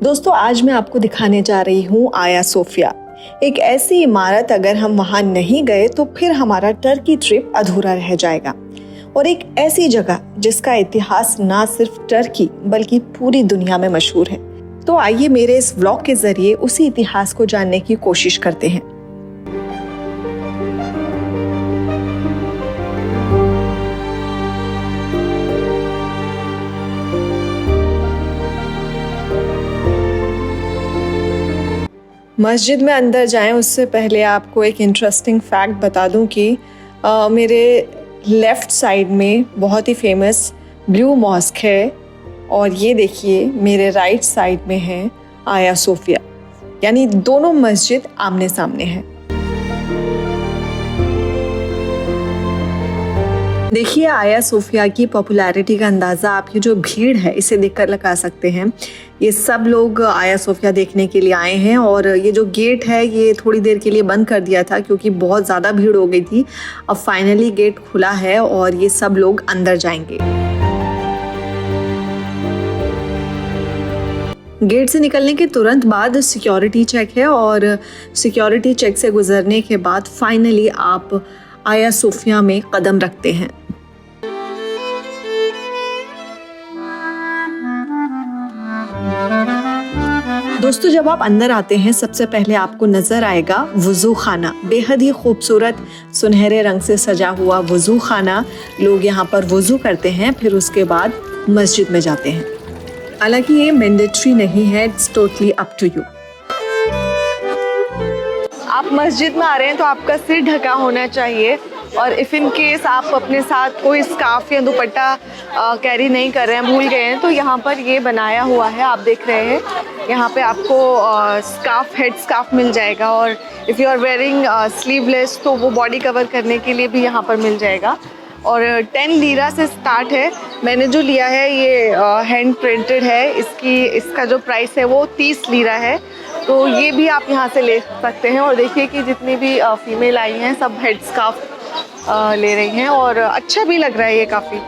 दोस्तों, आज मैं आपको दिखाने जा रही हूँ आया सोफिया। एक ऐसी इमारत, अगर हम वहाँ नहीं गए तो फिर हमारा टर्की ट्रिप अधूरा रह जाएगा। और एक ऐसी जगह जिसका इतिहास ना सिर्फ टर्की बल्कि पूरी दुनिया में मशहूर है। तो आइए मेरे इस व्लॉग के जरिए उसी इतिहास को जानने की कोशिश करते हैं। मस्जिद में अंदर जाएं उससे पहले आपको एक इंटरेस्टिंग फैक्ट बता दूं कि मेरे लेफ़्ट साइड में बहुत ही फेमस ब्लू मॉस्क है और ये देखिए मेरे राइट साइड में है आया सोफिया, यानी दोनों मस्जिद आमने सामने हैं। देखिए आया सोफिया की पॉपुलैरिटी का अंदाज़ा आप ये जो भीड़ है इसे देखकर लगा सकते हैं। ये सब लोग आया सोफिया देखने के लिए आए हैं और ये जो गेट है ये थोड़ी देर के लिए बंद कर दिया था क्योंकि बहुत ज़्यादा भीड़ हो गई थी। अब फाइनली गेट खुला है और ये सब लोग अंदर जाएंगे। गेट से निकलने के तुरंत बाद सिक्योरिटी चेक है और सिक्योरिटी चेक से गुजरने के बाद फाइनली आप आया सोफिया में कदम रखते हैं। दोस्तों, जब आप अंदर आते हैं सबसे पहले आपको नजर आएगा वुजू खाना। बेहद ही खूबसूरत सुनहरे रंग से सजा हुआ वुजू खाना। लोग यहाँ पर वुजू करते हैं, फिर उसके बाद मस्जिद में जाते हैं। हालांकि ये मैंडेटरी नहीं है, it's totally up to you. आप मस्जिद में आ रहे हैं तो आपका सिर ढका होना चाहिए और इफ़ इन केस आप अपने साथ कोई स्कार्फ या दुपट्टा कैरी नहीं कर रहे हैं, भूल गए हैं, तो यहाँ पर ये बनाया हुआ है, आप देख रहे हैं। यहाँ पे आपको स्कार्फ, हेड स्कार्फ मिल जाएगा और if you are wearing sleeveless तो वो बॉडी कवर करने के लिए भी यहाँ पर मिल जाएगा। और 10 लीरा से स्टार्ट है। मैंने जो लिया है ये हैंड प्रिंटेड है। इसका जो प्राइस है वो 30 लीरा है, तो ये भी आप यहाँ से ले सकते हैं। और देखिए कि जितनी भी फीमेल आई हैं सब हेड स्कार्फ ले रही हैं और अच्छा भी लग रहा है ये काफ़ी।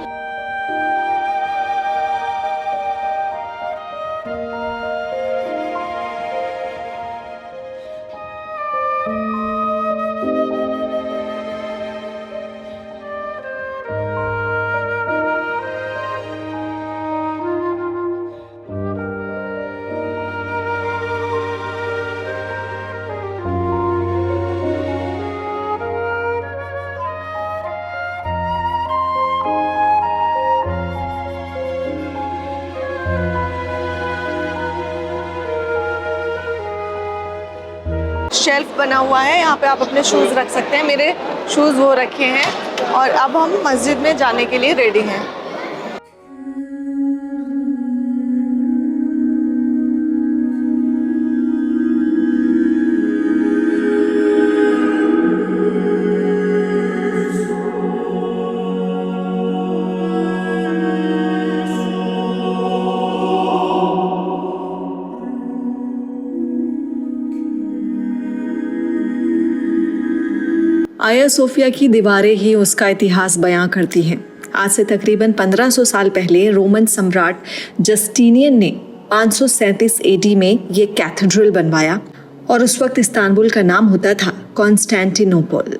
शेल्फ बना हुआ है, यहाँ पे आप अपने शूज़ रख सकते हैं। मेरे शूज़ वो रखे हैं और अब हम मस्जिद में जाने के लिए रेडी हैं। आया सोफिया की दीवारें ही उसका इतिहास बयां करती हैं। आज से तकरीबन 1500 साल पहले रोमन सम्राट जस्टिनियन ने 537 एडी में ये कैथेड्रल बनवाया और उस वक्त इस्तांबुल का नाम होता था कॉन्स्टेंटिनोपल।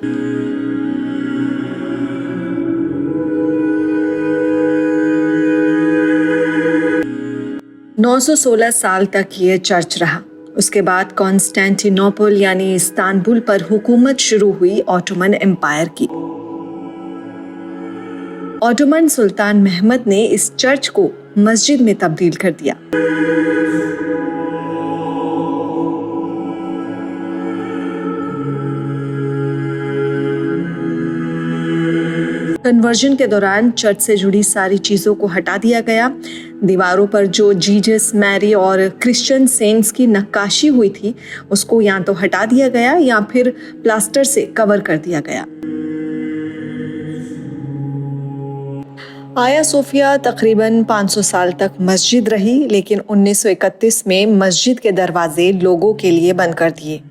916 साल तक ये चर्च रहा। उसके बाद कॉन्स्टेंटिनोपल यानी इस्तांबुल पर हुकूमत शुरू हुई ऑटोमन एम्पायर की। ऑटोमन सुल्तान महमद ने इस चर्च को मस्जिद में तब्दील कर दिया। कन्वर्जन के दौरान चर्च से जुड़ी सारी चीज़ों को हटा दिया गया। दीवारों पर जो जीसस, मैरी और क्रिश्चियन सेंट्स की नक्काशी हुई थी उसको या तो हटा दिया गया या फिर प्लास्टर से कवर कर दिया गया। आया सोफिया तकरीबन 500 साल तक मस्जिद रही, लेकिन 1931 में मस्जिद के दरवाजे लोगों के लिए बंद कर दिए।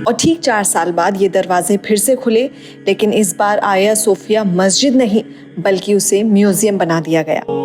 और ठीक 4 साल बाद ये दरवाजे फिर से खुले, लेकिन इस बार आया सोफिया मस्जिद नहीं बल्कि उसे म्यूजियम बना दिया गया।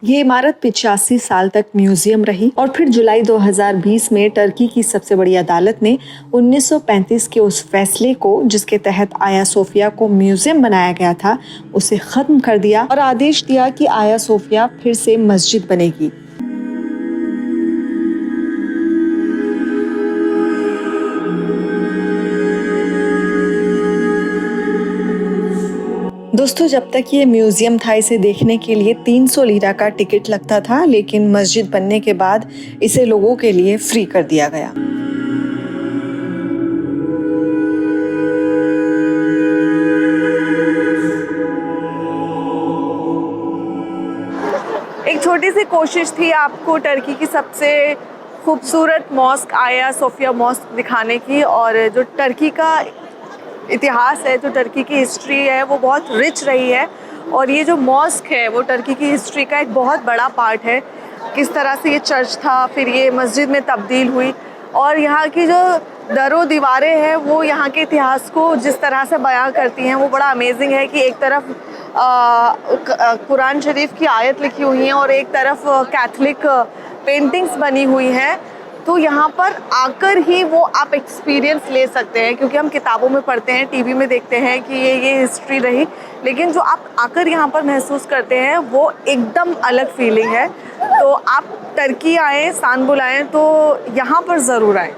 ये इमारत 85 साल तक म्यूजियम रही और फिर जुलाई 2020 में टर्की की सबसे बड़ी अदालत ने 1935 के उस फैसले को, जिसके तहत आया सोफिया को म्यूजियम बनाया गया था, उसे खत्म कर दिया और आदेश दिया कि आया सोफिया फिर से मस्जिद बनेगी। दोस्तों, जब तक ये म्यूजियम था इसे देखने के लिए 300 लीरा का टिकट लगता था, लेकिन मस्जिद बनने के बाद इसे लोगों के लिए फ्री कर दिया गया। एक छोटी सी कोशिश थी आपको टर्की की सबसे खूबसूरत मॉस्क आया सोफिया मॉस्क दिखाने की, और जो टर्की का इतिहास है, जो टर्की की हिस्ट्री है, वो बहुत रिच रही है और ये जो मॉस्क है वो टर्की की हिस्ट्री का एक बहुत बड़ा पार्ट है। किस तरह से ये चर्च था, फिर ये मस्जिद में तब्दील हुई, और यहाँ की जो दरों दीवारें हैं वो यहाँ के इतिहास को जिस तरह से बयां करती हैं वो बड़ा अमेजिंग है कि एक तरफ कुरान शरीफ की आयत लिखी हुई है और एक तरफ कैथलिक पेंटिंग्स बनी हुई हैं। तो यहाँ पर आकर ही वो आप एक्सपीरियंस ले सकते हैं, क्योंकि हम किताबों में पढ़ते हैं, टीवी में देखते हैं कि ये हिस्ट्री रही, लेकिन जो आप आकर यहाँ पर महसूस करते हैं वो एकदम अलग फीलिंग है। तो आप टर्की आएँ, इस्तांबुल आएँ तो यहाँ पर ज़रूर आएँ।